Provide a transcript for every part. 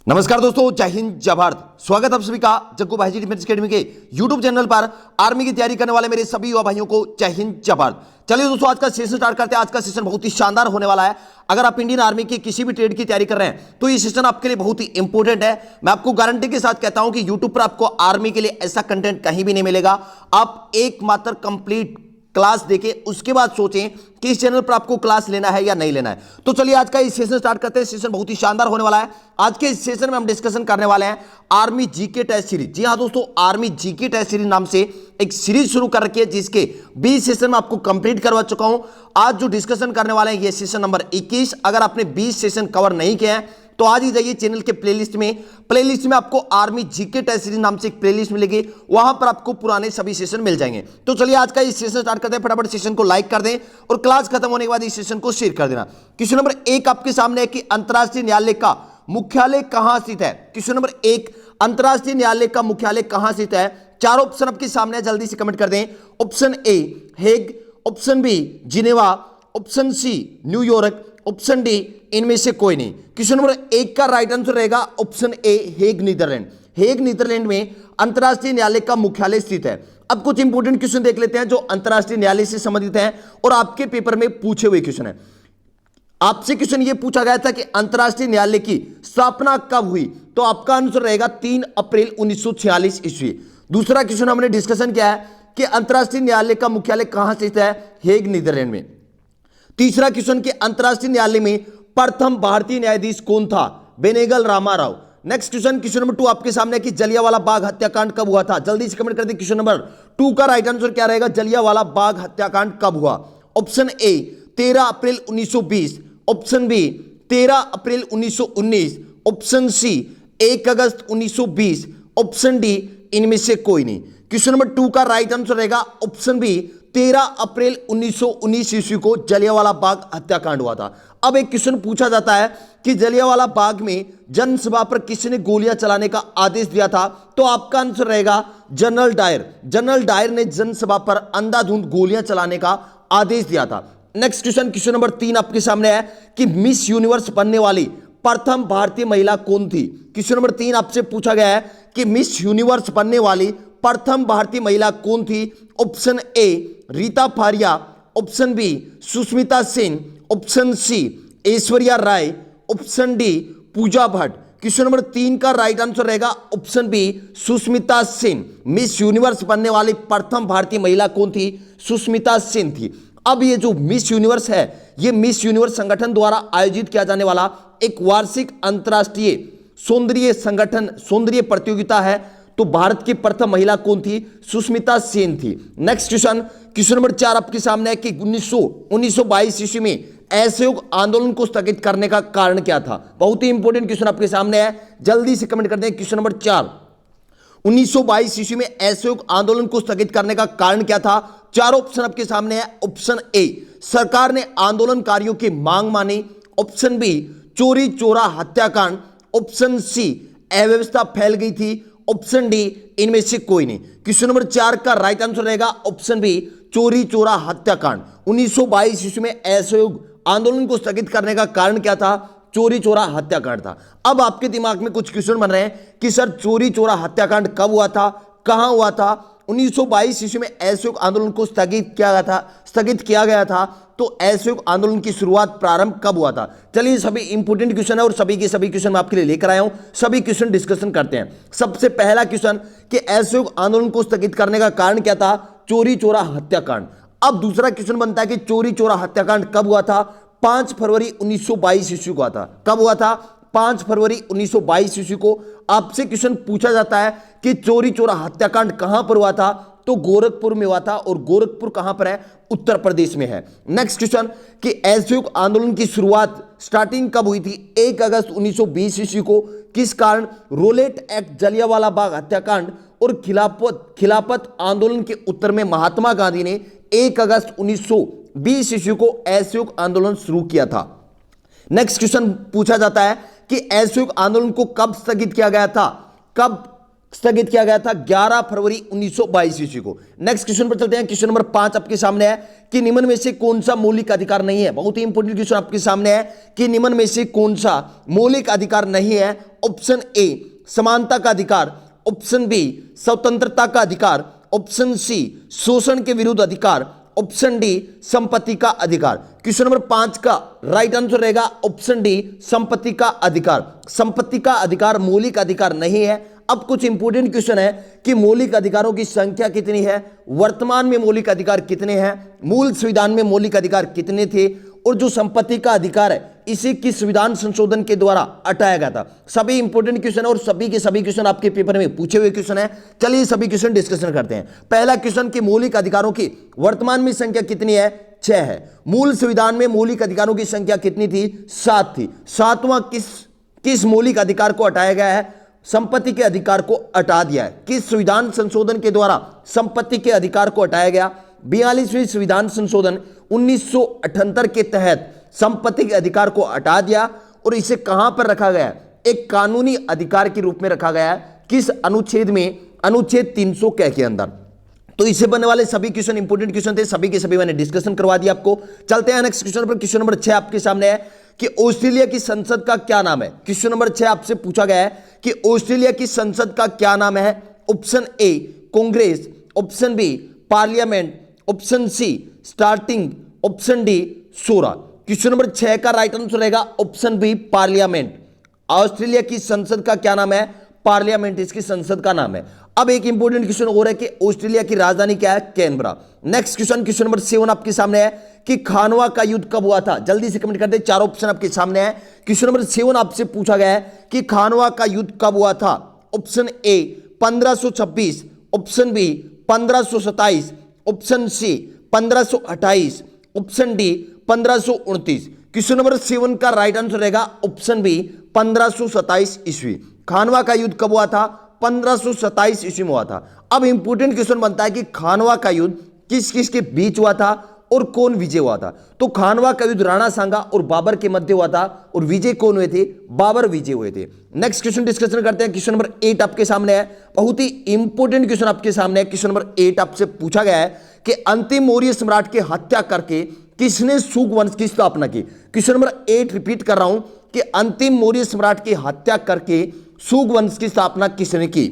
नमस्कार दोस्तों, जय हिंद जय भारत। स्वागत आप सभी का जग्गू भाई जी डिफेंस अकेडमी के यूट्यूब चैनल पर। आर्मी की तैयारी करने वाले मेरे सभी युवा भाइयों को जय हिंद जय भारत। चलिए दोस्तों, आज का सेशन स्टार्ट करते हैं। आज का सेशन बहुत ही शानदार होने वाला है। अगर आप इंडियन आर्मी की किसी भी ट्रेड की तैयारी कर रहे हैं तो ये सेशन आपके लिए बहुत ही इंपॉर्टेंट है। मैं आपको गारंटी के साथ कहता हूं कि यूट्यूब पर आपको आर्मी के लिए ऐसा कंटेंट कहीं भी नहीं मिलेगा। आप एकमात्र कंप्लीट क्लास देके उसके बाद सोचें कि इस चैनल पर आपको क्लास लेना है या नहीं लेना है। तो चलिए आज का इस सेशन स्टार्ट करते हैं। सेशन बहुत ही शानदार होने वाला है। आज के इस सेशन में हम डिस्कशन करने वाले हैं आर्मी जीके टेस्ट सीरीज। जी हां दोस्तों, आर्मी जीके टेस्ट सीरीज नाम से एक सीरीज शुरू कर रखी है जिसके 20 सेशन में आपको कंप्लीट करवा चुका हूं। आज जो डिस्कशन करने वाले हैं ये सेशन नंबर 21। अगर आपने 20 सेशन कवर नहीं किया है तो आज ही जाइए चैनल के प्लेलिस्ट में आपको आर्मी जीके टेस्ट सीरीज नाम से एक प्लेलिस्ट मिलेगी। वहां पर आपको पुराने सभी सेशन मिल जाएंगे। तो चलिए आज का इस सेशन स्टार्ट करते हैं। फटाफट सेशन को लाइक कर दें और क्लास खत्म होने के बाद इस सेशन को शेयर कर देना। क्वेश्चन नंबर 1 आपके सामने है कि अंतरराष्ट्रीय न्यायालय का मुख्यालय कहां स्थित है। क्वेश्चन नंबर 1, अंतरराष्ट्रीय न्यायालय का मुख्यालय कहां स्थित है। चार ऑप्शन आपके सामने है, जल्दी से कमेंट कर दें। Option A Hague, option B Geneva, option C New York, option D इनमें से कोई नहीं। क्वेश्चन नंबर 1 का राइट आंसर रहेगा option A Hague Netherland. Hague Netherland में अंतरराष्ट्रीय न्यायालय का मुख्यालय स्थित है। अब कुछ इंपोर्टेंट क्वेश्चन देख लेते हैं जो अंतरराष्ट्रीय न्यायालय से संबंधित हैं और आपके पेपर में पूछे हुए क्वेश्चन है। आपसे क्वेश्चन यह पूछा गया था कि अंतरराष्ट्रीय न्यायालय की स्थापना कब हुई, तो आपका आंसर रहेगा 3 अप्रैल 1946 ईस्वी। दूसरा क्वेश्चन हमने डिस्कशन किया है कि अंतरराष्ट्रीय न्यायालय का मुख्यालय कहां स्थित है, हेग नीदरलैंड में। तीसरा क्वेश्चन कि अंतरराष्ट्रीय न्यायालय में प्रथम भारतीय न्यायाधीश कौन था, Benegal Ramarao. Next question number 2 आपके सामने है कि जलियांवाला बाग हत्याकांड कब हुआ था। जल्दी से कमेंट कर दें। क्वेश्चन नंबर 2 का राइट आंसर क्या रहेगा, जलियांवाला बाग हत्याकांड कब हुआ। ऑप्शन ए 13 अप्रैल 1920, ऑप्शन बी 13 अप्रैल 1919, ऑप्शन सी 1 अगस्त 1920, ऑप्शन डी इनमें से कोई नहीं। क्वेश्चन नंबर 2 का राइट आंसर रहेगा ऑप्शन बी 13 अप्रैल 1919 ईस्वी को जलियांवाला बाग हत्याकांड हुआ था। अब एक क्वेश्चन पूछा जाता है कि जलियांवाला बाग में जनसभा पर किसने गोलियां चलाने का आदेश दिया था, तो आपका आंसर रहेगा जनरल डायर। जनरल डायर ने जनसभा पर अंधाधुंध गोलियां चलाने का आदेश दिया था। नेक्स्ट क्वेश्चन नंबर 3 आपके सामने है कि मिस यूनिवर्स बनने वाली प्रथम भारतीय महिला कौन थी। क्वेश्चन नंबर 3 आपसे पूछा गया है कि मिस यूनिवर्स बनने वाली प्रथम भारतीय महिला कौन थी। Option A Reita Faria, option B Sushmita Sen, option C Aishwarya Rai, option D Pooja Bhatt. Question number 3 का राइट आंसर रहेगा option B Sushmita Sen. Miss Universe बनने वाली प्रथम भारतीय महिला कौन थी, सुष्मिता सेन थी। अब ये जो मिस यूनिवर्स है ये मिस यूनिवर्स संगठन द्वारा आयोजित किया जाने वाला एक वार्षिक अंतरराष्ट्रीय सौंदर्य प्रतियोगिता है। तो भारत की प्रथम महिला कौन थी, सुष्मिता सेन थी। नेक्स्ट क्वेश्चन नंबर 4 आपके सामने है कि 1922 ईस्वी में असहयोग आंदोलन को स्थगित करने का कारण क्या था। बहुत ही इंपॉर्टेंट क्वेश्चन आपके सामने है, जल्दी से कमेंट कर दें। क्वेश्चन नंबर 4, 1922 ईस्वी में असहयोग आंदोलन को स्थगित करने का कारण क्या था। चार ऑप्शन आपके सामने है। ऑप्शन ए सरकार ने आंदोलनकारियों की मांग मानी, ऑप्शन बी चोरी चोरा हत्याकांड, ऑप्शन सी अव्यवस्था फैल गई थी, ऑप्शन डी इनमें से कोई नहीं। क्वेश्चन नंबर 4 का राइट आंसर रहेगा ऑप्शन बी चोरी चोरा हत्याकांड। 1922 ईस्वी में असहयोग आंदोलन को स्थगित करने का कारण क्या था, चोरी चोरा हत्याकांड था। अब आपके दिमाग में कुछ क्वेश्चन बन रहे हैं कि सर चोरी चोरा हत्याकांड कब हुआ था, कहां हुआ था। 1922 ईस्वी में असहयोग आंदोलन को स्थगित किया गया था। तो असहयोग आंदोलन की शुरुआत प्रारंभ कब हुआ था। चलिए सभी इंपोर्टेंट क्वेश्चन है और सभी के सभी क्वेश्चन मैं आपके लिए लेकर आया हूं। सभी क्वेश्चन डिस्कशन करते हैं। सबसे पहला क्वेश्चन कि असहयोग आंदोलन को स्थगित करने का कारण क्या था, चोरी चोरा हत्याकांड। अब दूसरा क्वेश्चन बनता है कि चोरी चोरा हत्याकांड कब हुआ था, 5 फरवरी 1922 ईस्वी को हुआ था। कब हुआ था, 5 फरवरी 1922 ईस्वी को। आपसे क्वेश्चन पूछा जाता है कि चोरी चोरा हत्याकांड कहां पर हुआ था, तो गोरखपुर में हुआ था। और गोरखपुर कहां पर है, उत्तर प्रदेश में है। नेक्स्ट क्वेश्चन कि असहयोग आंदोलन की शुरुआत स्टार्टिंग कब हुई थी, 1 अगस्त 1920 ईस्वी को। किस कारण, रोलेट एक्ट, जलियांवाला बाग हत्याकांड और खिलाफत आंदोलन के उत्तर में महात्मा गांधी ने 1 अगस्त 1920 ईस्वी को असहयोग आंदोलन शुरू किया था। नेक्स्ट क्वेश्चन पूछा जाता है कि असहयोग आंदोलन को कब स्थगित किया गया था, कब स्थगित किया गया था, 11 फरवरी 1922 ईस्वी को। नेक्स्ट क्वेश्चन पर चलते हैं। क्वेश्चन नंबर 5 आपके सामने है कि निम्न में से कौन सा मौलिक अधिकार नहीं है। बहुत ही इंपॉर्टेंट क्वेश्चन आपके सामने है कि निम्न में से कौन सा मौलिक अधिकार नहीं है। ऑप्शन ए समानता का अधिकार, ऑप्शन बी स्वतंत्रता का अधिकार, ऑप्शन सी शोषण के विरुद्ध अधिकार, ऑप्शन डी संपत्ति का अधिकार। क्वेश्चन नंबर 5 का राइट आंसर रहेगा ऑप्शन डी संपत्ति का अधिकार। संपत्ति का अधिकार मौलिक अधिकार नहीं है। अब कुछ इंपोर्टेंट क्वेश्चन है कि मौलिक अधिकारों की संख्या कितनी है, वर्तमान में मौलिक अधिकार कितने हैं, मूल संविधान में मौलिक अधिकार कितने थे, और जो संपत्ति का अधिकार है इसे किस संविधान संशोधन के द्वारा हटाया गया था। सभी इंपोर्टेंट क्वेश्चन और सभी के सभी क्वेश्चन आपके पेपर में पूछे हुए क्वेश्चन है। चलिए सभी क्वेश्चन डिस्कशन करते हैं। पहला क्वेश्चन कि मौलिक अधिकारों की वर्तमान में संख्या कितनी है, 6 है। मूल संविधान में मौलिक अधिकारों की संख्या कितनी थी, 7 थी। 7वां किस मौलिक अधिकार को हटाया गया है, संपत्ति के अधिकार को हटा दिया है। किस संविधान संशोधन के द्वारा संपत्ति के अधिकार को हटाया गया, 42वें संविधान संशोधन 1978 के तहत संपत्ति के अधिकार को हटा दिया और इसे कहां पर रखा गया है, एक कानूनी अधिकार के रूप में रखा गया है। किस अनुच्छेद में, अनुच्छेद 300 के अंदर। तो इससे बनने वाले सभी क्वेश्चन इंपोर्टेंट क्वेश्चन थे, सभी के सभी मैंने डिस्कशन करवा दिया आपको। चलते हैं नेक्स्ट क्वेश्चन पर। क्वेश्चन नंबर 6 आपके सामने है कि ऑस्ट्रेलिया की संसद का क्या नाम है। क्वेश्चन नंबर 6 आपसे पूछा गया है कि ऑस्ट्रेलिया की संसद का क्या नाम है। Option A congress, option B parliament, option C starting, option D शूरा। क्वेश्चन नंबर 6 का राइट आंसर रहेगा ऑप्शन बी पार्लियामेंट। ऑस्ट्रेलिया की संसद का क्या नाम है, पार्लियामेंट इसकी संसद का नाम है। अब एक इंपॉर्टेंट क्वेश्चन हो रहा है कि ऑस्ट्रेलिया की राजधानी क्या है, Canberra. Next question, question number 7 आपके सामने है कि खानवा का युद्ध कब हुआ था। जल्दी से कमेंट कर दे, 4 ऑप्शन आपके सामने है। क्वेश्चन नंबर 7 आपसे पूछा गया है कि खानवा का युद्ध कब हुआ था। Option A 1526, option B 1527, option C 1528, option D 1529। Question number 7 का राइट आंसर रहेगा ऑप्शन बी 1527 ईस्वी। खानवा का युद्ध कब हुआ था, 1527 ईस्वी में हुआ था। अब इंपोर्टेंट क्वेश्चन बनता है कि खानवा का युद्ध किस किस के बीच हुआ था और कौन विजय हुआ था। तो खानवा का युद्ध राणा सांगा और बाबर के मध्य हुआ था और विजय कौन हुए थे, बाबर विजय हुए थे। नेक्स्ट क्वेश्चन डिस्कशन करते हैं। क्वेश्चन नंबर 8 आपके सामने है, बहुत ही इंपोर्टेंट क्वेश्चन आपके सामने है। क्वेश्चन नंबर 8 आपसे पूछा गया है कि अंतिम मौर्य सम्राट की हत्या करके किसने शुंग वंश की स्थापना की। क्वेश्चन नंबर 8 रिपीट कर रहा हूं कि अंतिम मौर्य सम्राट की हत्या करके शुंग वंश की स्थापना किसने की।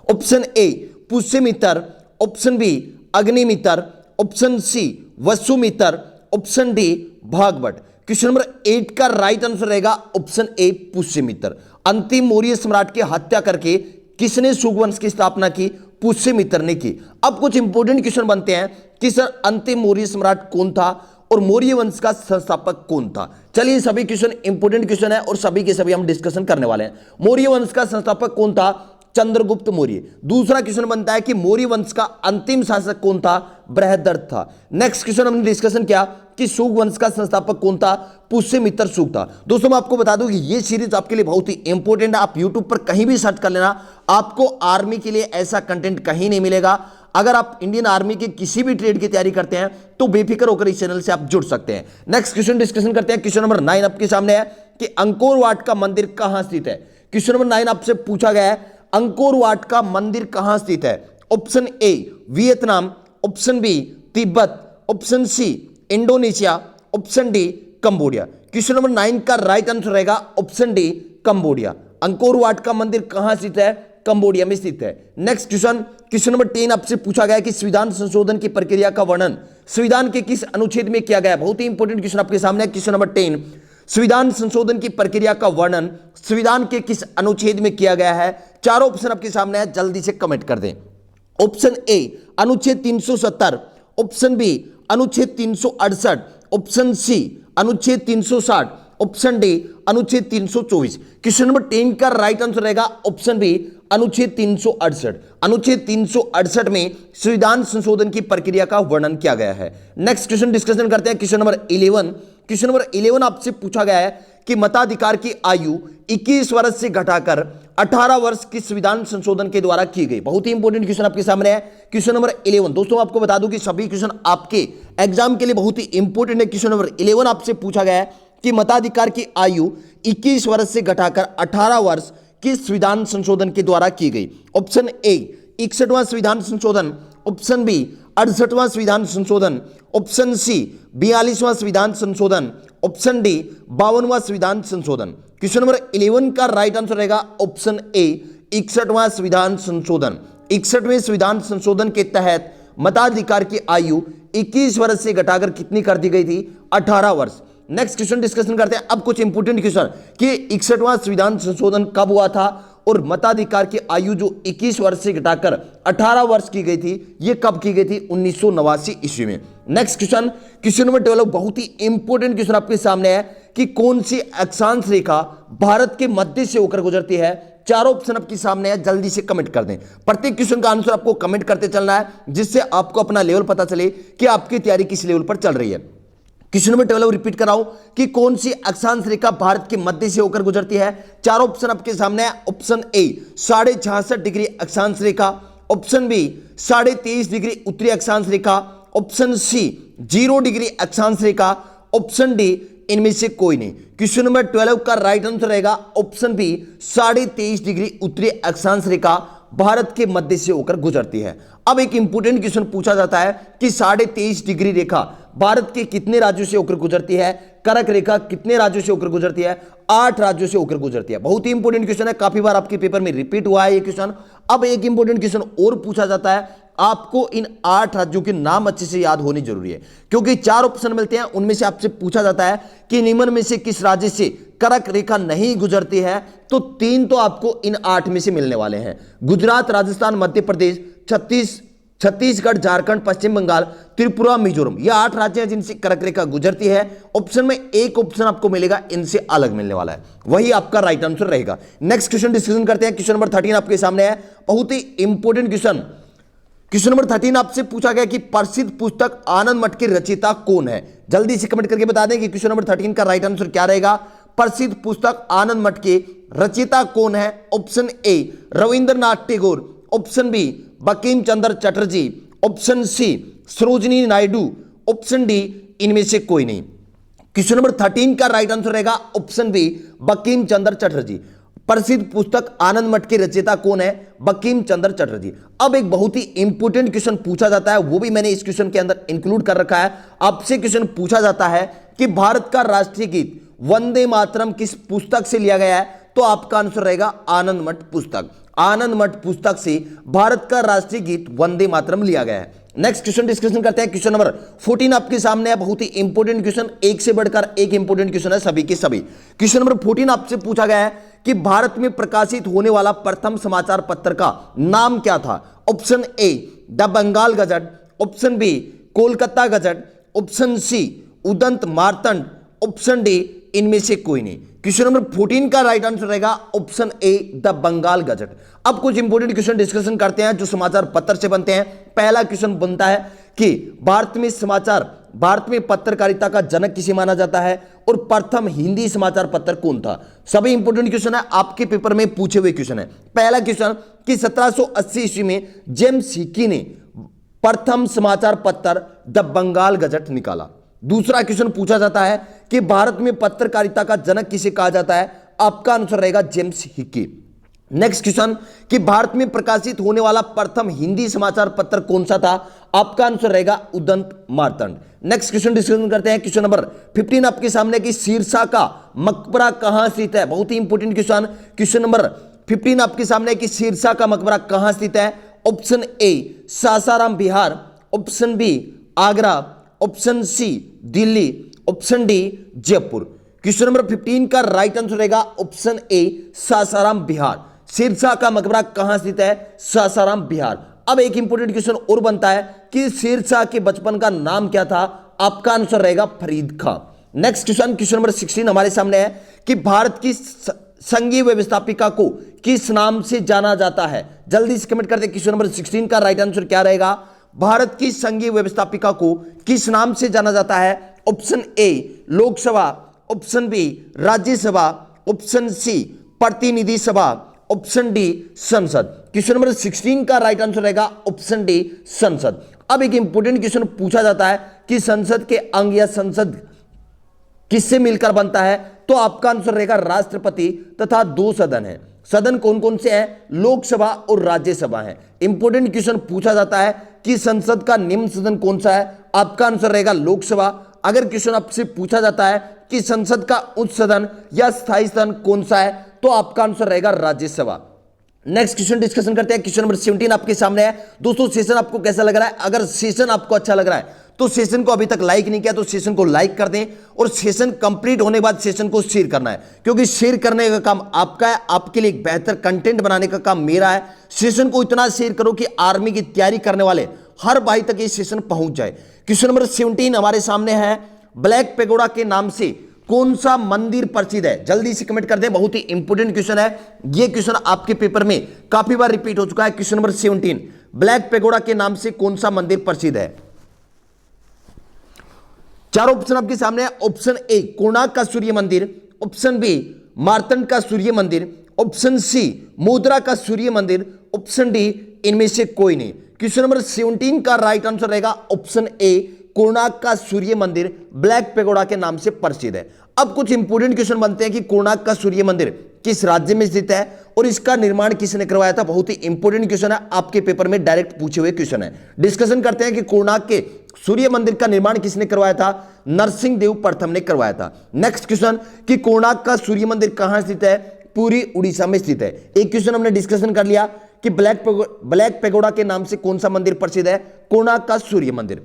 Option A Pushyamitra, option B Agnimitra, option C Vasumitra, option D Bhagavata. Question number 8 का राइट आंसर रहेगा ऑप्शन ए पुष्यमित्र। अंतिम मौर्य सम्राट की हत्या करके किसने शुंग वंश की स्थापना की, पुष्यमित्र ने की। अब कुछ इंपोर्टेंट क्वेश्चन बनते हैं कि सर अंतिम मौर्य सम्राट कौन था और मौर्य वंश का संस्थापक कौन था। चलिए सभी क्वेश्चन इंपोर्टेंट क्वेश्चन है और सभी के सभी हम डिस्कशन करने वाले हैं। मौर्य वंश का संस्थापक कौन था, चंद्रगुप्त मौर्य। दूसरा क्वेश्चन बनता है कि मौर्य वंश का अंतिम शासक कौन था, बृहदर्थ था। नेक्स्ट क्वेश्चन हमने डिस्कशन किया कि शुंग वंश का संस्थापक कौन था, पुष्यमित्र शुंग था। दोस्तों मैं आपको बता दूं कि ये सीरीज आपके लिए बहुत ही इंपॉर्टेंट है। आप यूट्यूब पर कहीं भी सर्च कर लेना, आपको आर्मी के लिए ऐसा कंटेंट कहीं नहीं मिलेगा। अगर आप इंडियन आर्मी के किसी भी ट्रेड की तैयारी करते हैं तो बेफिक्र होकर इस चैनल से आप जुड़ सकते हैं। नेक्स्ट क्वेश्चन डिस्कशन करते हैं। क्वेश्चन नंबर 9 आपके सामने है कि अंकोर वाट का मंदिर कहां स्थित है। क्वेश्चन नंबर 9 आपसे पूछा गया है अंकोर वाट का मंदिर कहां स्थित है। Option A Vietnam, option B Tibet, option C Indonesia, option D Cambodia. Question number 9 का राइट आंसर रहेगा option D Cambodia. Angkor Wat का मंदिर कहां स्थित है, कंबोडिया में स्थित है। नेक्स्ट क्वेश्चन, क्वेश्चन नंबर 10 आपसे पूछा गया कि संविधान संशोधन की प्रक्रिया का वर्णन संविधान के किस अनुच्छेद में किया गया है। बहुत ही इंपॉर्टेंट क्वेश्चन आपके सामने है। क्वेश्चन नंबर 10 संविधान संशोधन की प्रक्रिया का वर्णन संविधान के किस अनुच्छेद में किया गया है। 4 ऑप्शन आपके सामने है, जल्दी से कमेंट कर दें। ऑप्शन ए अनुच्छेद 370, ऑप्शन बी अनुच्छेद 368, ऑप्शन सी अनुच्छेद 360, ऑप्शन डी अनुच्छेद 324। क्वेश्चन नंबर 10 का राइट आंसर रहेगा ऑप्शन बी अनुच्छेद 368। अनुच्छेद 368 में संविधान संशोधन की प्रक्रिया का वर्णन किया गया है। नेक्स्ट क्वेश्चन डिस्कशन करते हैं। क्वेश्चन नंबर 11, क्वेश्चन नंबर 11 आपसे पूछा गया है कि मताधिकार की आयु 21 वर्ष से घटाकर 18 वर्ष की संविधान संशोधन के द्वारा की गई। बहुत ही इंपॉर्टेंट क्वेश्चन आपके सामने है। क्वेश्चन नंबर 11 दोस्तों आपको बता दूं कि सभी क्वेश्चन आपके एग्जाम के लिए बहुत ही इंपॉर्टेंट है। क्वेश्चन नंबर 11 आपसे पूछा गया है कि मताधिकार की आयु 21 वर्ष से घटाकर 18 वर्ष किस संविधान संशोधन के द्वारा की गई। ऑप्शन ए 61वां संविधान संशोधन, ऑप्शन बी 68वां संविधान संशोधन, ऑप्शन सी 42वां संविधान संशोधन, ऑप्शन डी 52वां संविधान संशोधन। क्वेश्चन नंबर 11 का राइट आंसर रहेगा ऑप्शन ए 61वां संविधान संशोधन। 61वें संविधान संशोधन के तहत मताधिकार की आयु 21 वर्ष से घटाकर कितनी कर दी गई थी? 18 वर्ष। नेक्स्ट क्वेश्चन डिस्कशन करते हैं। अब कुछ इंपोर्टेंट क्वेश्चन कि 61वां संविधान संशोधन कब हुआ था और मताधिकार की आयु जो 21 वर्ष से घटाकर 18 वर्ष की गई थी, ये कब की गई थी? 1989 ईस्वी में। नेक्स्ट क्वेश्चन, क्वेश्चन नंबर 12 बहुत ही इंपोर्टेंट क्वेश्चन आपके सामने है कि कौन सी अक्षांश रेखा भारत के मध्य से होकर गुजरती है? चारों ऑप्शन आपके सामने है, जल्दी से कमेंट कर दें। प्रत्येक क्वेश्चन का आंसर आपको कमेंट करते चलना है, जिससे आपको अपना लेवल पता चले कि आपकी तैयारी किस लेवल पर चल रही है। क्वेश्चन नंबर 12 रिपीट कराऊं कि कौन सी अक्षांश रेखा भारत के मध्य से होकर गुजरती है? चारों ऑप्शन आपके सामने है। ऑप्शन ए 66.5 डिग्री अक्षांश रेखा, ऑप्शन बी 23.5 डिग्री उत्तरी अक्षांश रेखा, ऑप्शन सी 0 डिग्री अक्षांश रेखा, ऑप्शन डी इनमें से कोई नहीं। क्वेश्चन नंबर 12 का राइट आंसर रहेगा ऑप्शन बी 23.5 डिग्री उत्तरी अक्षांश रेखा भारत के मध्य से होकर गुजरती है। अब एक इंपोर्टेंट क्वेश्चन पूछा जाता है कि 23.5 डिग्री रेखा भारत के कितने राज्यों से होकर गुजरती है? कर्क रेखा कितने राज्यों से होकर गुजरती है? 8 राज्यों से होकर गुजरती है। बहुत ही इंपोर्टेंट क्वेश्चन है, काफी बार आपके पेपर में रिपीट हुआ है ये क्वेश्चन। अब एक इंपोर्टेंट क्वेश्चन और पूछा जाता है, आपको इन 8 राज्यों के नाम अच्छे से याद होनी जरूरी है, क्योंकि 4 ऑप्शन मिलते हैं, उनमें से आपसे पूछा जाता है कि निम्न में से किस राज्य से कर्क रेखा नहीं गुजरती है, तो 3 तो आपको इन 8 में से मिलने वाले हैं। गुजरात, राजस्थान, मध्य प्रदेश, छत्तीसगढ़, झारखंड, पश्चिम बंगाल, त्रिपुरा, मिजोरम, ये 8 राज्य हैं जिनसे कर्क रेखा गुजरती है। ऑप्शन में एक ऑप्शन आपको मिलेगा इनसे अलग मिलने वाला है, वही आपका राइट आंसर रहेगा। नेक्स्ट क्वेश्चन डिस्कशन करते हैं। क्वेश्चन नंबर 13 आपके सामने है, बहुत ही इंपोर्टेंट क्वेश्चन। क्वेश्चन नंबर 13 आपसे पूछा गया कि प्रसिद्ध पुस्तक आनंद मठ के रचयिता कौन है? जल्दी से कमेंट करके बता दें कि क्वेश्चन नंबर 13 का राइट आंसर क्या रहेगा। प्रसिद्ध पुस्तक आनंद मठ के रचयिता कौन है? Option A Rabindranath Tagore, option B Bankim Chandra Chatterjee, option C Sarojini Naidu, option D इनमें से कोई नहीं। क्वेश्चन नंबर 13 का राइट आंसर रहेगा ऑप्शन बी बंकिम चंद्र चटर्जी। प्रसिद्ध पुस्तक आनंद मठ के रचयिता कौन है? बंकिम चंद्र चटर्जी। अब एक बहुत ही इंपोर्टेंट क्वेश्चन पूछा जाता है, वो भी मैंने इस क्वेश्चन के अंदर इंक्लूड कर रखा है। आपसे क्वेश्चन पूछा जाता है कि भारत का राष्ट्रीय गीत वंदे मातरम किस पुस्तक से लिया गया है? तो आपका आंसर रहेगा आनंद मठ पुस्तक। आनंद मठ पुस्तक से भारत का राष्ट्रीय गीत वंदे मातरम लिया गया है। नेक्स्ट क्वेश्चन डिस्कशन करते हैं। क्वेश्चन नंबर 14 आपके सामने है, बहुत ही इंपोर्टेंट क्वेश्चन, एक से बढ़कर एक इंपोर्टेंट क्वेश्चन है सभी के सभी। क्वेश्चन नंबर 14 आपसे पूछा गया है कि भारत में प्रकाशित होने वाला प्रथम समाचार पत्र का नाम क्या था? Option A the Bengal gazette, option B Kolkata gazette, option C Udant Martand, option D इनमें से कोई नहीं। क्वेश्चन नंबर 14 का राइट आंसर रहेगा option A the Bengal gazette. अब कुछ इंपोर्टेंट क्वेश्चन डिस्कशन करते हैं जो समाचार पत्र से बनते हैं। पहला क्वेश्चन बनता है कि भारत में पत्रकारिता का जनक किसे माना जाता है और प्रथम हिंदी समाचार पत्र कौन था? सभी इंपोर्टेंट क्वेश्चन है, आपके पेपर में पूछे हुए क्वेश्चन है। पहला क्वेश्चन कि 1780 ईस्वी में जेम्स हिकी ने प्रथम समाचार पत्र द बंगाल गजट निकाला। दूसरा क्वेश्चन पूछा जाता है कि भारत में पत्रकारिता का जनक किसे कहा जाता है? आपका आंसर रहेगा जेम्स हिकी। नेक्स्ट क्वेश्चन कि भारत में प्रकाशित होने वाला प्रथम हिंदी समाचार पत्र कौन सा था? आपका आंसर रहेगा Udant Martand. Next question discussion करते हैं। क्वेश्चन नंबर 15 आपके सामने कि सिरसा का मकबरा कहां स्थित है? बहुत ही इंपोर्टेंट क्वेश्चन। क्वेश्चन नंबर 15 आपके सामने कि सिरसा का मकबरा कहां स्थित है? Option A Sasaram Bihar, option B Agra, option C Delhi, option D Jaipur. Question number 15 का राइट आंसर रहेगा ऑप्शन ए सासाराम बिहार। सिरसा का मकबरा कहां स्थित है? सासाराम बिहार। अब एक इंपोर्टेंट क्वेश्चन और बनता है कि सिरसा के बचपन का नाम क्या था? आपका आंसर रहेगा फरीद खां। नेक्स्ट क्वेश्चन, क्वेश्चन नंबर 16 हमारे सामने है कि भारत की संघीय व्यवस्थापिका को किस नाम से जाना जाता है? जल्दी से कमेंट कर दे। क्वेश्चन नंबर 16 का राइट आंसर क्या रहेगा? भारत की संघीय व्यवस्थापिका को किस नाम से जाना जाता है? Option A Lok Sabha, option B Rajya Sabha, option C प्रतिनिधि सभा, ऑप्शन डी संसद। क्वेश्चन नंबर 16 का राइट आंसर रहेगा ऑप्शन डी संसद। अब एक इंपोर्टेंट क्वेश्चन पूछा जाता है कि संसद के अंग या संसद किससे मिलकर बनता है? तो आपका आंसर रहेगा राष्ट्रपति तथा 2 सदन है। सदन कौन कौन से हैं? लोकसभा और राज्यसभा है। इंपोर्टेंट क्वेश्चन पूछा जाता है कि संसद का निम्न सदन कौन सा है? आपका आंसर रहेगा लोकसभा। अगर क्वेश्चन आपसे पूछा जाता है कि संसद का उच्च सदन या स्थायी सदन कौन सा है, तो आपका आंसर रहेगा राज्यसभा। नेक्स्ट क्वेश्चन डिस्कशन करते हैं। क्वेश्चन नंबर 17 आपके सामने है। दोस्तों सेशन आपको कैसा लग रहा है? अगर सेशन आपको अच्छा लग रहा है तो सेशन को अभी तक लाइक नहीं किया तो सेशन को लाइक कर दें, और सेशन कंप्लीट होने के बाद सेशन को शेयर करना है, क्योंकि शेयर करने का काम आपका है, आपके लिए एक बेहतर कंटेंट बनाने का काम मेरा है। सेशन को इतना शेयर करो कि आर्मी की तैयारी करने वाले हर भाई तक ये सेशन पहुंच जाए। क्वेश्चन नंबर 17 हमारे सामने है, ब्लैक पेगोडा के नाम से कौन सा मंदिर प्रसिद्ध है? जल्दी से कमेंट कर दें, बहुत ही इंपॉर्टेंट क्वेश्चन है। ये क्वेश्चन आपके पेपर में काफी बार रिपीट हो चुका है। क्वेश्चन नंबर 17, ब्लैक पेगोडा के नाम से कौन सा मंदिर प्रसिद्ध है? चार ऑप्शन आपके सामने है। ऑप्शन ए कोणार्क का सूर्य मंदिर, ऑप्शन बी मार्तंड का सूर्य मंदिर, ऑप्शन सी मुद्रा का सूर्य मंदिर, ऑप्शन डी इनमें से कोई नहीं। क्वेश्चन नंबर 17 का राइट आंसर रहेगा ऑप्शन ए कोणार्क का सूर्य मंदिर ब्लैक पेगोडा के नाम से प्रसिद्ध है। अब कुछ इंपोर्टेंट क्वेश्चन बनते हैं कि कोणार्क का सूर्य मंदिर किस राज्य में स्थित है और इसका निर्माण किसने करवाया था? बहुत ही इंपोर्टेंट क्वेश्चन है, आपके पेपर में डायरेक्ट पूछे हुए क्वेश्चन है। डिस्कशन करते हैं कि कोणार्क के सूर्य मंदिर का निर्माण किसने करवाया था? नरसिंह देव प्रथम ने करवाया था। नेक्स्ट क्वेश्चन कि कोणार्क का सूर्य मंदिर कहां स्थित है? पूरी उड़ीसा में स्थित है। एक क्वेश्चन हमने डिस्कशन कर लिया कि ब्लैक पेगोडा के नाम से कौन सा मंदिर प्रसिद्ध है? कोणार्क का सूर्य मंदिर।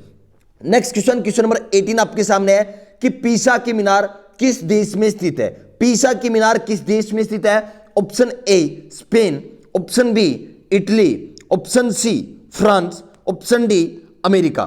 नेक्स्ट क्वेश्चन, क्वेश्चन नंबर 18 आपके सामने है कि पीसा की मीनार किस देश में स्थित है? पीसा की मीनार किस देश में स्थित है? Option A Spain, option B Italy, option C France, option D America.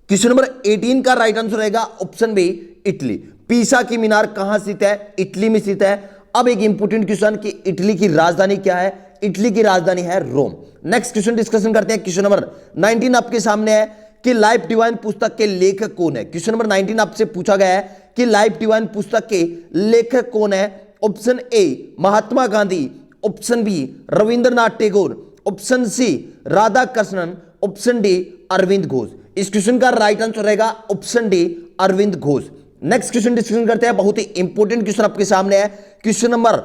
Question number 18 का राइट आंसर रहेगा ऑप्शन बी इटली। पीसा की मीनार कहां स्थित है? इटली में स्थित है। अब एक इंपोर्टेंट क्वेश्चन कि इटली की राजधानी क्या है? इटली की राजधानी है रोम। नेक्स्ट क्वेश्चन डिस्कशन करते हैं। क्वेश्चन नंबर 19 आपके सामने है कि लाइफ डिवाइन पुस्तक के लेखक कौन है? क्वेश्चन नंबर 19 आपसे पूछा गया है कि लाइफ डिवाइन पुस्तक के लेखक कौन है? Option A Mahatma Gandhi, option B Rabindranath Tagore, option C Radha Krishnan, option D Aurobindo Ghosh. इस क्वेश्चन का राइट आंसर रहेगा option D Aurobindo Ghosh. Next question discussion करते हैं। बहुत ही इंपॉर्टेंट क्वेश्चन आपके सामने है। क्वेश्चन नंबर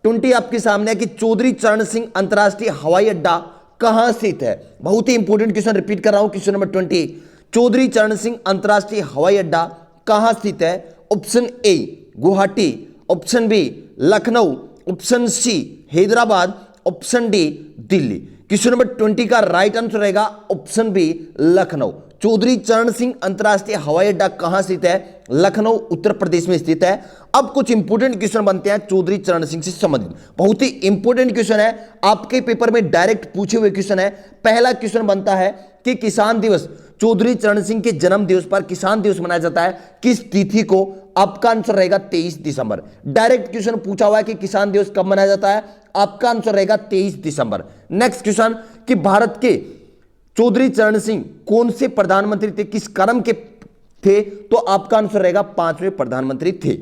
20 आपके सामने है कि चौधरी चरण सिंह अंतरराष्ट्रीय हवाई अड्डा कहां स्थित है? बहुत ही इंपॉर्टेंट क्वेश्चन रिपीट कर रहा हूं। क्वेश्चन नंबर 20, चौधरी चरण सिंह अंतरराष्ट्रीय हवाई अड्डा कहां स्थित है? Option A Guwahati, option B Lucknow, option C Hyderabad, option D Delhi. Question number 20 का राइट आंसर रहेगा ऑप्शन बी लखनऊ। चौधरी चरण सिंह अंतरराष्ट्रीय हवाई अड्डा कहां स्थित है? लखनऊ उत्तर प्रदेश में स्थित है। अब कुछ इंपोर्टेंट क्वेश्चन बनते हैं चौधरी चरण सिंह से संबंधित। बहुत ही इंपोर्टेंट क्वेश्चन है, आपके पेपर में डायरेक्ट पूछे हुए क्वेश्चन है। पहला क्वेश्चन बनता है कि किसान दिवस चौधरी चरण सिंह के जन्म दिवस पर किसान दिवस मनाया जाता है किस तिथि को? आपका आंसर रहेगा 23 दिसंबर। डायरेक्ट क्वेश्चन पूछा हुआ है कि किसान दिवस कब मनाया जाता है? आपका आंसर रहेगा 23 दिसंबर। नेक्स्ट क्वेश्चन कि भारत के चौधरी चरण सिंह कौन से प्रधानमंत्री थे, किस क्रम के थे? तो आपका आंसर रहेगा 5वें प्रधानमंत्री थे।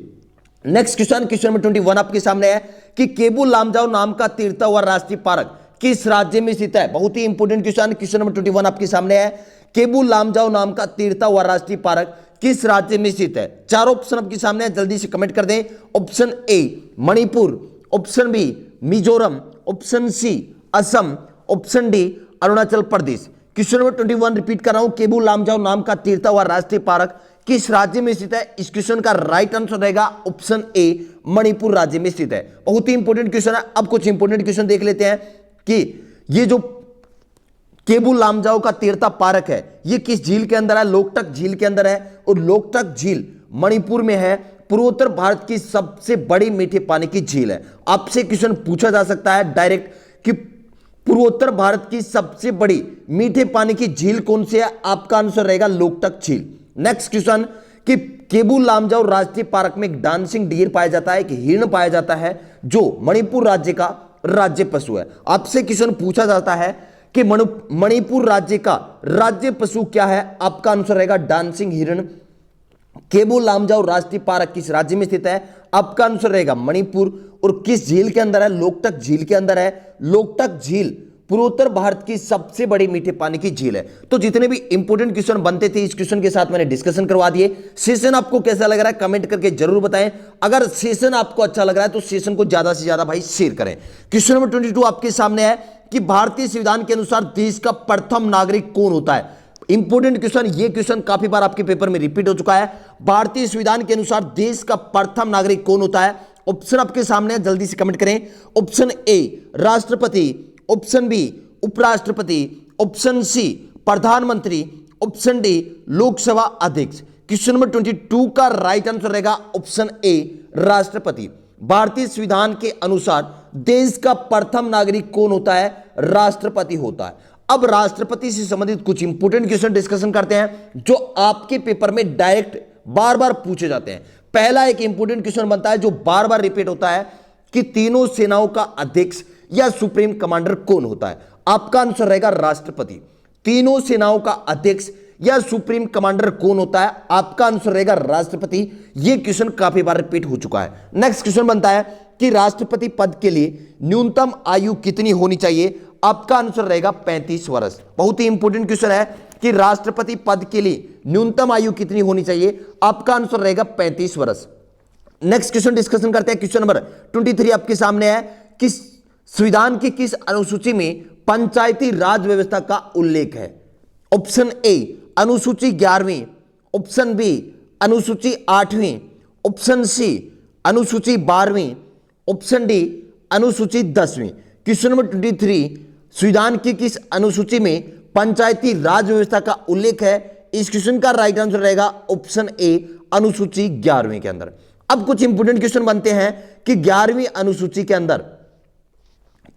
नेक्स्ट क्वेश्चन, क्वेश्चन नंबर 21 आपके सामने है कि केबू लामजाओ नाम का तैरता हुआ राष्ट्रीय पार्क किस राज्य में स्थित है? बहुत ही इंपोर्टेंट क्वेश्चन। क्वेश्चन नंबर 21 आपके सामने है, केबू लामजाओ नाम का तैरता हुआ राष्ट्रीय पार्क किस राज्य में स्थित है? चार ऑप्शन आपके सामने है, जल्दी से कमेंट कर दें। Option A Manipur, option B Mizoram, option C Assam, option D Arunachal Pradesh. Question number 21 repeat कर रहा हूं, केबू लामजाओ नाम का तैरता हुआ राष्ट्रीय पार्क किस राज्य में स्थित है? इस क्वेश्चन का राइट आंसर रहेगा ऑप्शन ए मणिपुर राज्य में स्थित है। बहुत ही इंपोर्टेंट क्वेश्चन है। अब कुछ इंपोर्टेंट क्वेश्चन देख लेते हैं कि ये जो केबू लामजाओ का तैरता पार्क है ये किस झील के अंदर है? लोकटक झील के अंदर है, और लोकटक झील मणिपुर में है। पूर्वोत्तर भारत की सबसे बड़ी मीठे पानी की झील है। आपसे क्वेश्चन पूछा जा सकता है डायरेक्ट कि पूर्वोत्तर भारत की सबसे बड़ी मीठे पानी की झील कौन सी है? आपका आंसर रहेगा लोकटक झील। नेक्स्ट क्वेश्चन कि केबू लामजाओ राष्ट्रीय पार्क में एक डांसिंग डियर पाया जाता है, एक हिरण पाया जाता है जो मणिपुर राज्य का राज्य पशु है। आपसे क्वेश्चन पूछा जाता है कि मणिपुर राज्य का राज्य पशु क्या है? आपका आंसर रहेगा डांसिंग हिरण। केबू लामजाओ राष्ट्रीय पार्क किस राज्य में स्थित है? आपका आंसर रहेगा मणिपुर। और किस झील के अंदर है? लोकटक झील के अंदर है। लोकटक झील पूर्वोत्तर भारत की सबसे बड़ी मीठे पानी की झील है। तो जितने भी इंपोर्टेंट क्वेश्चन बनते थे इस क्वेश्चन के साथ मैंने डिस्कशन करवा दिए। सेशन आपको कैसा लग रहा है कमेंट करके जरूर बताएं। अगर सेशन आपको अच्छा लग रहा है तो सेशन को ज्यादा से ज्यादा भाई शेयर करें। क्वेश्चन नंबर 22 आपके सामने है कि भारतीय संविधान के अनुसार देश का प्रथम नागरिक कौन होता है? इंपोर्टेंट क्वेश्चन, ये क्वेश्चन काफी बार आपके पेपर में रिपीट हो चुका है। भारतीय संविधान के अनुसार देश का प्रथम नागरिक कौन होता है? ऑप्शन आपके सामने है, जल्दी से कमेंट करें। ऑप्शन ए राष्ट्रपति, ऑप्शन बी उपराष्ट्रपति, ऑप्शन सी प्रधानमंत्री, ऑप्शन डी लोकसभा अध्यक्ष। क्वेश्चन नंबर 22 का राइट आंसर रहेगा ऑप्शन ए राष्ट्रपति। भारतीय संविधान के अनुसार देश का प्रथम नागरिक कौन होता है? राष्ट्रपति होता है। अब राष्ट्रपति से संबंधित कुछ इंपोर्टेंट क्वेश्चन डिस्कशन करते हैं जो आपके पेपर में डायरेक्ट बार बार पूछे जाते हैं। पहला एक इंपोर्टेंट क्वेश्चन बनता है जो बार बार रिपीट होता है कि तीनों सेनाओं का अध्यक्ष या सुप्रीम कमांडर कौन होता है? आपका आंसर रहेगा राष्ट्रपति। तीनों सेनाओं का अध्यक्ष या सुप्रीम कमांडर कौन होता है? आपका आंसर रहेगा राष्ट्रपति। यह क्वेश्चन काफी बार रिपीट हो चुका है। नेक्स्ट क्वेश्चन बनता है कि राष्ट्रपति पद के लिए न्यूनतम आयु कितनी होनी चाहिए? आपका आंसर रहेगा 35 वर्ष। बहुत ही इंपोर्टेंट क्वेश्चन है कि राष्ट्रपति पद के लिए न्यूनतम आयु कितनी होनी चाहिए? आपका आंसर रहेगा 35 वर्ष। नेक्स्ट क्वेश्चन डिस्कशन करते हैं। क्वेश्चन नंबर 23 आपके सामने है कि संविधान की किस अनुसूची में पंचायती राज व्यवस्था का उल्लेख है? ऑप्शन ए अनुसूची 11वीं, ऑप्शन बी अनुसूची 8वीं, ऑप्शन सी अनुसूची 12वीं, ऑप्शन डी अनुसूची 10वीं। क्वेश्चन नंबर 23 संविधान की किस अनुसूची में पंचायती राज व्यवस्था का उल्लेख है? इस क्वेश्चन का राइट आंसर रहेगा ऑप्शन ए अनुसूची 11वीं के अंदर। अब कुछ इंपोर्टेंट क्वेश्चन बनते हैं कि 11वीं अनुसूची के अंदर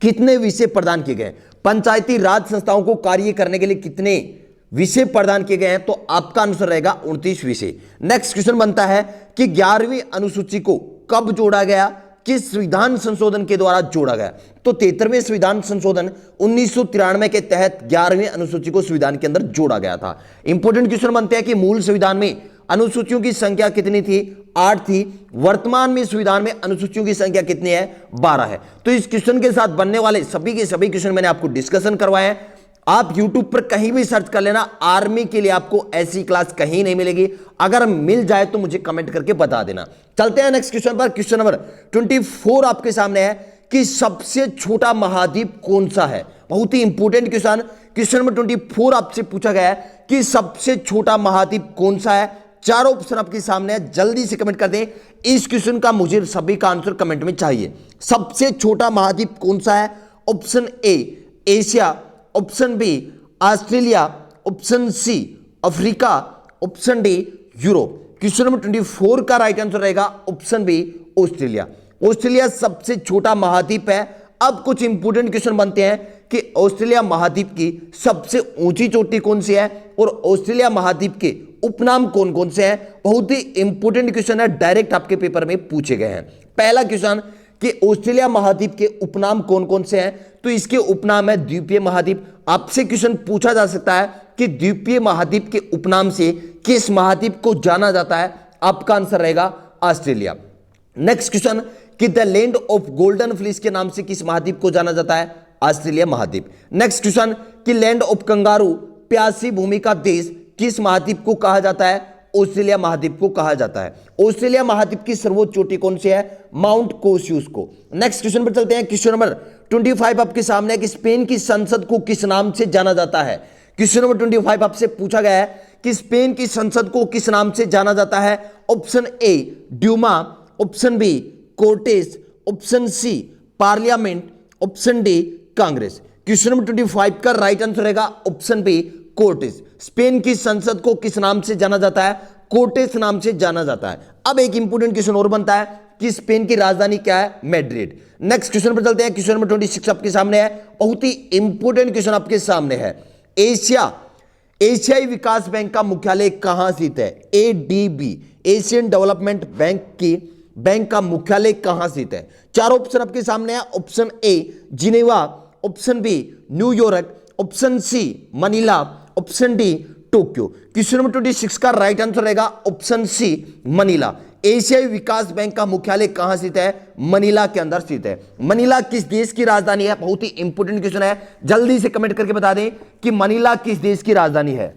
कितने विषय प्रदान किए गए? पंचायती राज संस्थाओं को कार्य करने के लिए कितने विषय प्रदान किए गए हैं? तो आपका आंसर रहेगा 29 विषय। नेक्स्ट क्वेश्चन बनता है कि 11वीं अनुसूची को कब जोड़ा गया? किस संविधान संशोधन के द्वारा जोड़ा गया? तो 73वें संविधान संशोधन 1993 के तहत 11वीं अनुसूची को संविधान के अंदर जोड़ा गया था। इंपोर्टेंट क्वेश्चन बनते हैं कि मूल संविधान में अनुसूचियों की संख्या कितनी थी? 8 थी। वर्तमान में संविधान में अनुसूचियों की संख्या कितनी है? 12 है। तो इस क्वेश्चन के साथ बनने वाले सभी के सभी क्वेश्चन मैंने आपको डिस्कशन करवाए हैं। आप YouTube पर कहीं भी सर्च कर लेना, आर्मी के लिए आपको ऐसी क्लास कहीं नहीं मिलेगी। अगर मिल जाए तो मुझे कमेंट करके बता देना। चलते हैं नेक्स्ट क्वेश्चन पर। क्वेश्चन नंबर 24 आपके सामने है कि सबसे छोटा महाद्वीप कौन सा है? बहुत ही इंपोर्टेंट क्वेश्चन। क्वेश्चन नंबर 24 आपसे पूछा गया है कि सबसे छोटा महाद्वीप कौन सा है? चारों ऑप्शन आपके सामने है, जल्दी से कमेंट कर दें। इस क्वेश्चन का मुझे सभी का आंसर कमेंट में चाहिए। सबसे छोटा महाद्वीप कौन सा है? Option A Asia, option B Australia, option C Africa, option D Europe. Question number 24 का राइट आंसर रहेगा ऑप्शन बी ऑस्ट्रेलिया। ऑस्ट्रेलिया सबसे छोटा महाद्वीप है। अब कुछ इंपोर्टेंट क्वेश्चन बनते हैं कि ऑस्ट्रेलिया महाद्वीप की सबसे ऊंची चोटी कौन सी है और ऑस्ट्रेलिया महाद्वीप के उपनाम कौन कौन से हैं? बहुत ही इंपोर्टेंट क्वेश्चन है, डायरेक्ट आपके पेपर में पूछे गए हैं। पहला क्वेश्चन कि ऑस्ट्रेलिया महाद्वीप के उपनाम कौन कौन से हैं? तो इसके उपनाम है द्वीपीय महाद्वीप। आपसे क्वेश्चन पूछा जा सकता है कि द्वीपीय महाद्वीप के उपनाम से किस महाद्वीप को जाना जाता है? आपका आंसर रहेगा ऑस्ट्रेलिया। नेक्स्ट क्वेश्चन कि the land of golden fleece के नाम से किस महाद्वीप को जाना जाता है? ऑस्ट्रेलिया महाद्वीप। नेक्स्ट क्वेश्चन कि लैंड ऑफ कंगारू प्यासी भूमि का देश किस महाद्वीप को कहा जाता है? ऑस्ट्रेलिया महाद्वीप को कहा जाता है। ऑस्ट्रेलिया महाद्वीप की सर्वोच्च चोटी कौन सी है? माउंट कोस्यूस को। नेक्स्ट क्वेश्चन पर चलते हैं। क्वेश्चन नंबर 25 आपके सामने है कि स्पेन की संसद को किस नाम से जाना जाता है? क्वेश्चन नंबर 25 आपसे पूछा गया है कि स्पेन की संसद को किस नाम से जाना जाता है? Option A Duma, option B Cortes, option C parliament, option D congress. Question number 25 का राइट आंसर रहेगा ऑप्शन बी कोर्टेस। स्पेन की संसद को किस नाम से जाना जाता है? कोर्टेस नाम से जाना जाता है। अब एक इंपोर्टेंट क्वेश्चन और बनता है कि स्पेन की राजधानी क्या है? मैड्रिड। नेक्स्ट क्वेश्चन पर चलते हैं। क्वेश्चन नंबर 26 आपके सामने है। बहुत ही इंपोर्टेंट क्वेश्चन आपके सामने है। एशियाई विकास बैंक का मुख्यालय कहां स्थित है? एडीबी एशियन डेवलपमेंट बैंक का मुख्यालय कहां स्थित है? चारों ऑप्शन आपके सामने है। Option A Geneva, option B New York, option C Manila, option D Tokyo. Question number 26 का राइट आंसर रहेगा ऑप्शन सी मनीला। एशियाई विकास बैंक का मुख्यालय कहां स्थित है? मनीला के अंदर स्थित है। मनीला किस देश की राजधानी है? बहुत ही इंपोर्टेंट क्वेश्चन है, जल्दी से कमेंट करके बता दें कि मनीला किस देश की राजधानी है।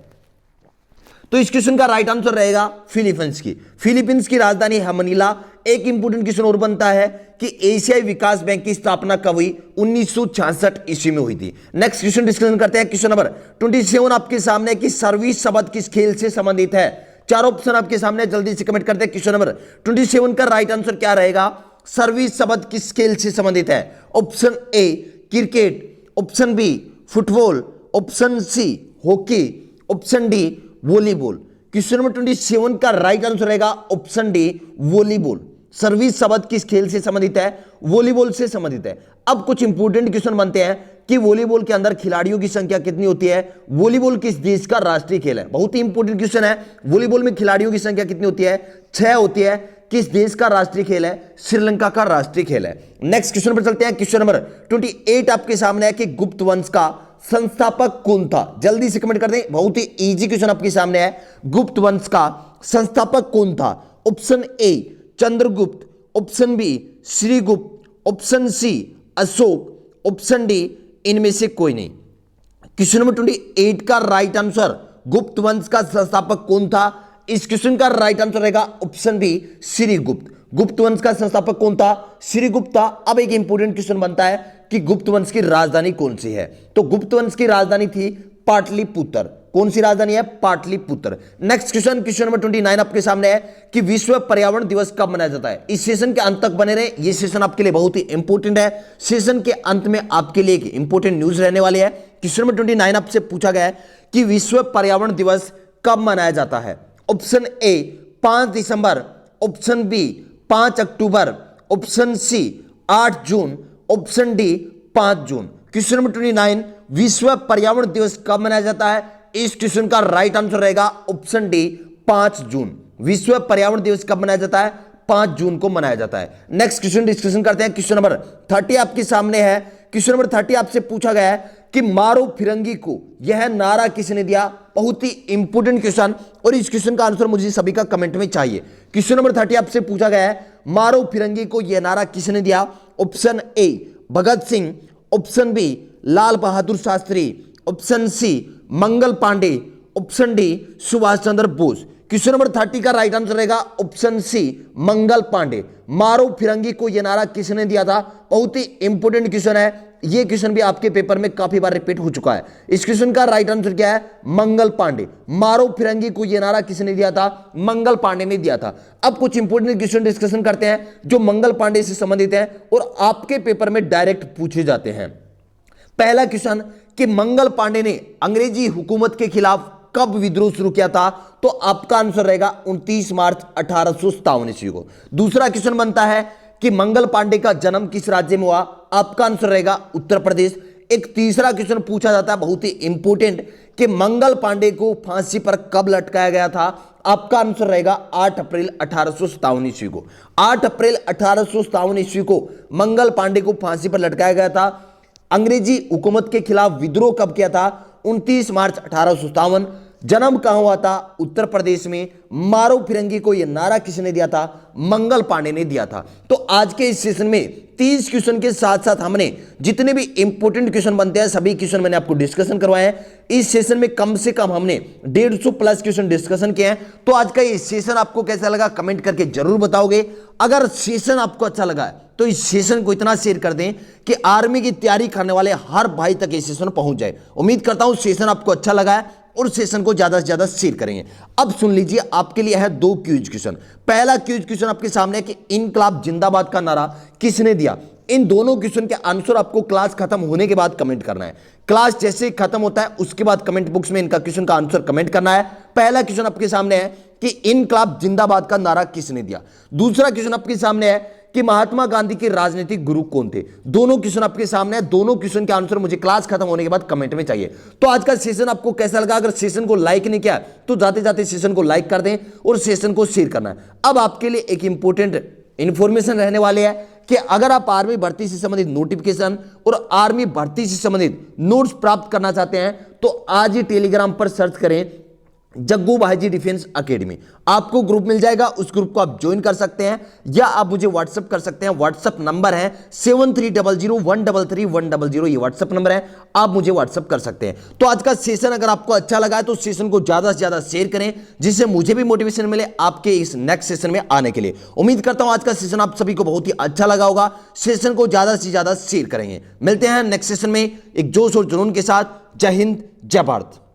तो इस क्वेश्चन का राइट आंसर रहेगा फिलीपींस की। फिलीपींस की राजधानी है मनीला। एक इंपोर्टेंट क्वेश्चन और बनता है कि एशियाई विकास बैंक की स्थापना कब हुई? 1966 ईस्वी में हुई थी। नेक्स्ट क्वेश्चन डिस्कशन करते हैं। क्वेश्चन नंबर 27 आपके सामने कि सर्विस शब्द किस खेल से संबंधित है? चार ऑप्शन आपके सामने, जल्दी से कमेंट करते हैं। क्वेश्चन नंबर 27 का राइट आंसर क्या रहेगा? सर्विस शब्द किस खेल से संबंधित है? Option A cricket, option B football, option C hockey, option D volleyball. Question number 27 का राइट आंसर रहेगा ऑप्शन डी वॉलीबॉल। सर्विस शब्द किस खेल से संबंधित है? वॉलीबॉल से संबंधित है। अब कुछ इंपोर्टेंट क्वेश्चन बनते हैं कि वॉलीबॉल के अंदर खिलाड़ियों की संख्या कितनी होती है? वॉलीबॉल किस देश का राष्ट्रीय खेल है? बहुत ही इंपोर्टेंट क्वेश्चन है। वॉलीबॉल में खिलाड़ियों की संख्या कितनी होती है? 6 होती है। किस देश का राष्ट्रीय खेल है? श्रीलंका का राष्ट्रीय खेल है। नेक्स्ट क्वेश्चन पर चलते हैं। क्वेश्चन नंबर 28 आपके सामने है कि गुप्त वंश का संस्थापक कौन था? जल्दी से कमेंट कर दें, बहुत ही इजी क्वेश्चन आपके सामने है। गुप्त वंश का संस्थापक कौन था? Option A Chandragupta, option B Shrigupta, option C Ashoka, option D इनमें से कोई नहीं। क्वेश्चन नंबर 28 का राइट आंसर गुप्त वंश का संस्थापक कौन था? इस क्वेश्चन का राइट आंसर रहेगा ऑप्शन बी श्रीगुप्त। गुप्त वंश का संस्थापक कौन था? श्रीगुप्त था। अब एक इंपोर्टेंट क्वेश्चन बनता है कि गुप्त वंश की राजधानी कौन सी है? तो गुप्त वंश की राजधानी थी पाटलिपुत्र। कौन सी राजधानी है? Pataliputra. Next question, question number 29 आपके सामने है कि विश्व पर्यावरण दिवस कब मनाया जाता है? इस सेशन के अंत तक बने रहे, ये सेशन आपके लिए बहुत ही इंपोर्टेंट है। सेशन के अंत में आपके लिए एक इंपोर्टेंट न्यूज रहने वाली है। क्वेश्चन नंबर 29 आपसे पूछा गया है कि विश्व पर्यावरण दिवस कब मनाया जाता है? ऑप्शन ए 5 दिसंबर, ऑप्शन बी 5 अक्टूबर, ऑप्शन सी 8 जून, ऑप्शन डी 5 जून। क्वेश्चन नंबर 29 विश्व पर्यावरण दिवस कब मनाया जाता है? इस क्वेश्चन का राइट आंसर रहेगा ऑप्शन डी 5 जून। विश्व पर्यावरण दिवस कब मनाया जाता है? 5 जून को मनाया जाता है। नेक्स्ट क्वेश्चन डिस्कशन करते हैं। क्वेश्चन नंबर 30 आपके सामने है। क्वेश्चन नंबर 30 आपसे पूछा गया है कि मारो फिरंगी को यह नारा किसने दिया? बहुत ही इंपोर्टेंट क्वेश्चन, और इस क्वेश्चन का आंसर मुझे सभी का कमेंट में चाहिए। क्वेश्चन नंबर 30 आपसे पूछा गया है मारो फिरंगी को यह नारा किसने दिया? Option A Bhagat Singh, option B Lal Bahadur Shastri, option C Mangal Pandey, option D Subhash Chandra Bose. Question number 30 का राइट आंसर रहेगा ऑप्शन सी मंगल पांडे। मारो फिरंगी को यह नारा किसने दिया था? बहुत ही इंपोर्टेंट क्वेश्चन है। यह क्वेश्चन भी आपके पेपर में काफी बार रिपीट हो चुका है। इस क्वेश्चन का राइट आंसर क्या है? मंगल पांडे। मारो फिरंगी को यह नारा किसने दिया था? मंगल पांडे ने दिया था। अब कुछ इंपोर्टेंट क्वेश्चन डिस्कशन करते हैं जो मंगल पांडे से संबंधित है और आपके पेपर में डायरेक्ट पूछे जाते हैं। पहला क्वेश्चन कि मंगल पांडे ने अंग्रेजी हुकूमत के खिलाफ कब विद्रोह शुरू किया था? तो आपका आंसर रहेगा 29 मार्च 1857 ईस्वी को। दूसरा क्वेश्चन बनता है कि मंगल पांडे का जन्म किस राज्य में हुआ? आपका आंसर रहेगा उत्तर प्रदेश। एक तीसरा क्वेश्चन पूछा जाता है बहुत ही इंपोर्टेंट कि मंगल पांडे को फांसी पर कब लटकाया गया था? आपका आंसर रहेगा 8 अप्रैल 1857 ईस्वी को। 8 अप्रैल 1857 ईस्वी को मंगल पांडे को फांसी पर लटकाया गया था। अंग्रेजी हुकूमत के खिलाफ विद्रोह कब किया था? 29 मार्च 1857। जन्म कहां हुआ था? उत्तर प्रदेश में। मारो फिरंगी को यह नारा किसने दिया था? मंगल पांडे ने दिया था। तो आज के इस सेशन में 30 क्वेश्चन के साथ साथ हमने जितने भी इंपोर्टेंट क्वेश्चन बनते हैं सभी क्वेश्चन मैंने आपको डिस्कशन करवाए हैं। इस सेशन में कम से कम हमने 150 प्लस क्वेश्चन डिस्कशन किए हैं। तो आज का ये सेशन आपको कैसा लगा कमेंट करके जरूर बताओगे। अगर सेशन आपको अच्छा लगा है तो इस सेशन को इतना शेयर कर दें कि आर्मी की तैयारी करने वाले हर भाई तक ये सेशन पहुंच जाए। उम्मीद करता हूं सेशन आपको अच्छा लगा है और सेशन को ज्यादा से ज्यादा शेयर करेंगे। अब सुन लीजिए, आपके लिए है 2 क्विज क्वेश्चन। पहला क्विज क्वेश्चन आपके सामने है कि इनकलाब जिंदाबाद का नारा किसने दिया? इन दोनों क्वेश्चन के आंसर आपको क्लास खत्म होने के बाद कमेंट करना है। क्लास जैसे ही खत्म होता है उसके बाद कमेंट बॉक्स में इनका क्वेश्चन का आंसर कमेंट करना है। पहला क्वेश्चन आपके सामने है कि इनकलाब जिंदाबाद का नारा किसने दिया। दूसरा क्वेश्चन आपके सामने है कि महात्मा गांधी के राजनीतिक गुरु कौन थे। दोनों क्वेश्चन आपके सामने है। दोनों क्वेश्चन के आंसर मुझे क्लास खत्म होने के बाद कमेंट में चाहिए। तो आज का सेशन आपको कैसा लगा? अगर सेशन को लाइक नहीं किया तो जाते जाते सेशन को लाइक कर दें और सेशन को शेयर करना है। अब आपके लिए एक इंपॉर्टेंट इंफॉर्मेशन रहने वाले है कि अगर आप आर्मी भर्ती से संबंधित नोटिफिकेशन और आर्मी भर्ती से संबंधित नोट्स प्राप्त करना चाहते हैं तो आज ही टेलीग्राम पर सर्च करें जग्गू भाईजी डिफेंस एकेडमी। आपको ग्रुप मिल जाएगा, उस ग्रुप को आप ज्वाइन कर सकते हैं या आप मुझे व्हाट्सअप कर सकते हैं। व्हाट्सअप नंबर है 7300133100, ये व्हाट्सअप नंबर है, आप मुझे व्हाट्सअप कर सकते हैं। तो आज का सेशन अगर आपको अच्छा लगा है तो सेशन को ज्यादा से ज्यादा शेयर करें, जिससे मुझे भी मोटिवेशन मिले आपके इस नेक्स्ट सेशन में आने के लिए। उम्मीद करता हूं आज का सेशन आप सभी को बहुत ही अच्छा लगा होगा। सेशन को ज्यादा से ज्यादा शेयर करेंगे। मिलते हैं नेक्स्ट सेशन में एक जोश और जुनून के साथ। जय हिंद, जय भारत।